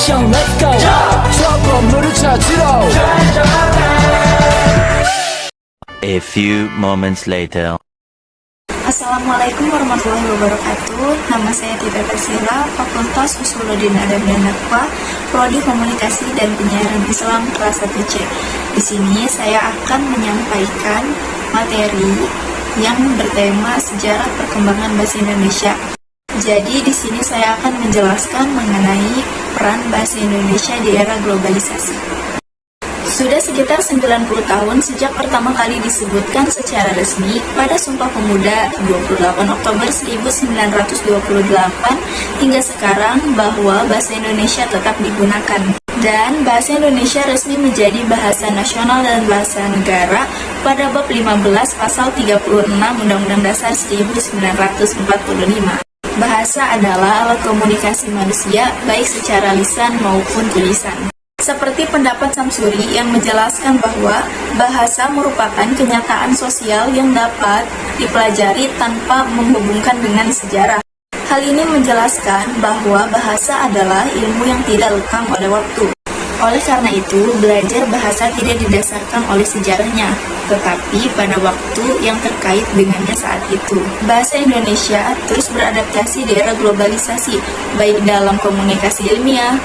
action let's go 저 건물을 찾으러 A few moments later. Assalamualaikum warahmatullahi wabarakatuh. Nama saya Tita Persila, Fakultas Usuluddin Adab dan Dakwah, Prodi Komunikasi dan Penyiaran Islam kelas 1C. Di sini saya akan menyampaikan materi yang bertema sejarah perkembangan bahasa Indonesia. Jadi di sini saya akan menjelaskan mengenai peran bahasa Indonesia di era globalisasi. Sudah sekitar 90 tahun sejak pertama kali disebutkan secara resmi pada Sumpah Pemuda 28 Oktober 1928 hingga sekarang bahwa bahasa Indonesia tetap digunakan. Dan bahasa Indonesia resmi menjadi bahasa nasional dan bahasa negara pada bab 15 pasal 36 Undang-Undang Dasar 1945. Bahasa adalah alat komunikasi manusia baik secara lisan maupun tulisan. Seperti pendapat Samsuri yang menjelaskan bahwa bahasa merupakan kenyataan sosial yang dapat dipelajari tanpa menghubungkan dengan sejarah. Hal ini menjelaskan bahwa bahasa adalah ilmu yang tidak lekang oleh waktu. Oleh karena itu, belajar bahasa tidak didasarkan oleh sejarahnya, tetapi pada waktu yang terkait dengannya saat itu. Bahasa Indonesia terus beradaptasi di era globalisasi, baik dalam komunikasi ilmiah,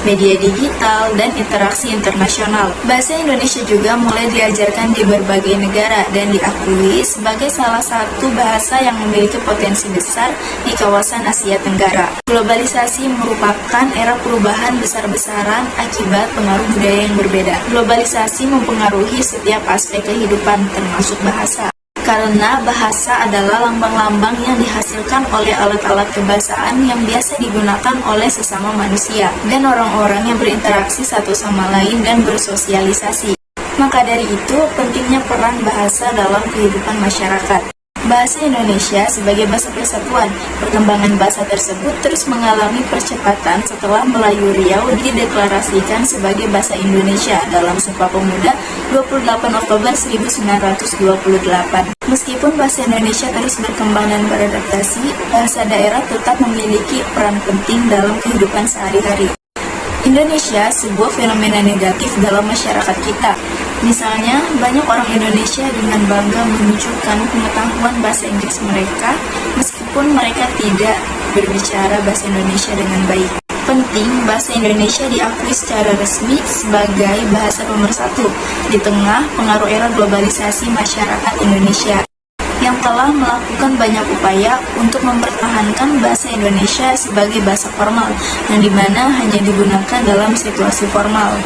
media digital, dan interaksi internasional. Bahasa Indonesia juga mulai diajarkan di berbagai negara dan diakui sebagai salah satu bahasa yang memiliki potensi besar di kawasan Asia Tenggara. Globalisasi merupakan era perubahan besar-besaran akibat pengaruh budaya yang berbeda. Globalisasi mempengaruhi setiap aspek kehidupan, termasuk bahasa. Karena bahasa adalah lambang-lambang yang dihasilkan oleh alat-alat kebahasaan yang biasa digunakan oleh sesama manusia dan orang-orang yang berinteraksi satu sama lain dan bersosialisasi. Maka dari itu, pentingnya peran bahasa dalam kehidupan masyarakat. Bahasa Indonesia sebagai bahasa persatuan, perkembangan bahasa tersebut terus mengalami percepatan setelah Melayu Riau dideklarasikan sebagai bahasa Indonesia dalam Sumpah Pemuda 28 Oktober 1928. Meskipun bahasa Indonesia terus berkembang dan beradaptasi, bahasa daerah tetap memiliki peran penting dalam kehidupan sehari-hari. Indonesia sebuah fenomena negatif dalam masyarakat kita. Misalnya, banyak orang Indonesia dengan bangga menunjukkan pengetahuan bahasa Inggris mereka meskipun mereka tidak berbicara bahasa Indonesia dengan baik. Penting, bahasa Indonesia diakui secara resmi sebagai bahasa pemersatu di tengah pengaruh era globalisasi masyarakat Indonesia yang telah melakukan banyak upaya untuk mempertahankan bahasa Indonesia sebagai bahasa formal yang dimana hanya digunakan dalam situasi formal.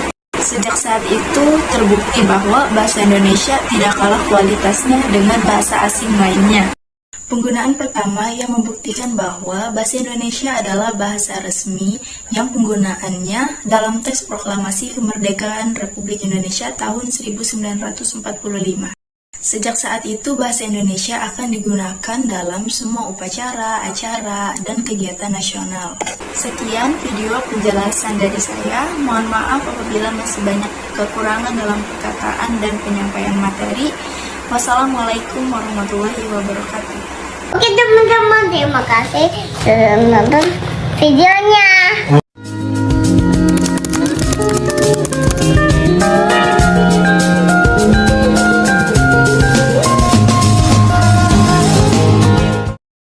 Sejak saat itu, terbukti bahwa bahasa Indonesia tidak kalah kualitasnya dengan bahasa asing lainnya. Penggunaan pertama yang membuktikan bahwa bahasa Indonesia adalah bahasa resmi yang penggunaannya dalam teks proklamasi kemerdekaan Republik Indonesia tahun 1945. Sejak saat itu, bahasa Indonesia akan digunakan dalam semua upacara, acara, dan kegiatan nasional. Sekian video penjelasan dari saya. Mohon maaf apabila masih banyak kekurangan dalam perkataan dan penyampaian materi. Wassalamualaikum warahmatullahi wabarakatuh. Oke teman-teman, terima kasih sudah menonton videonya.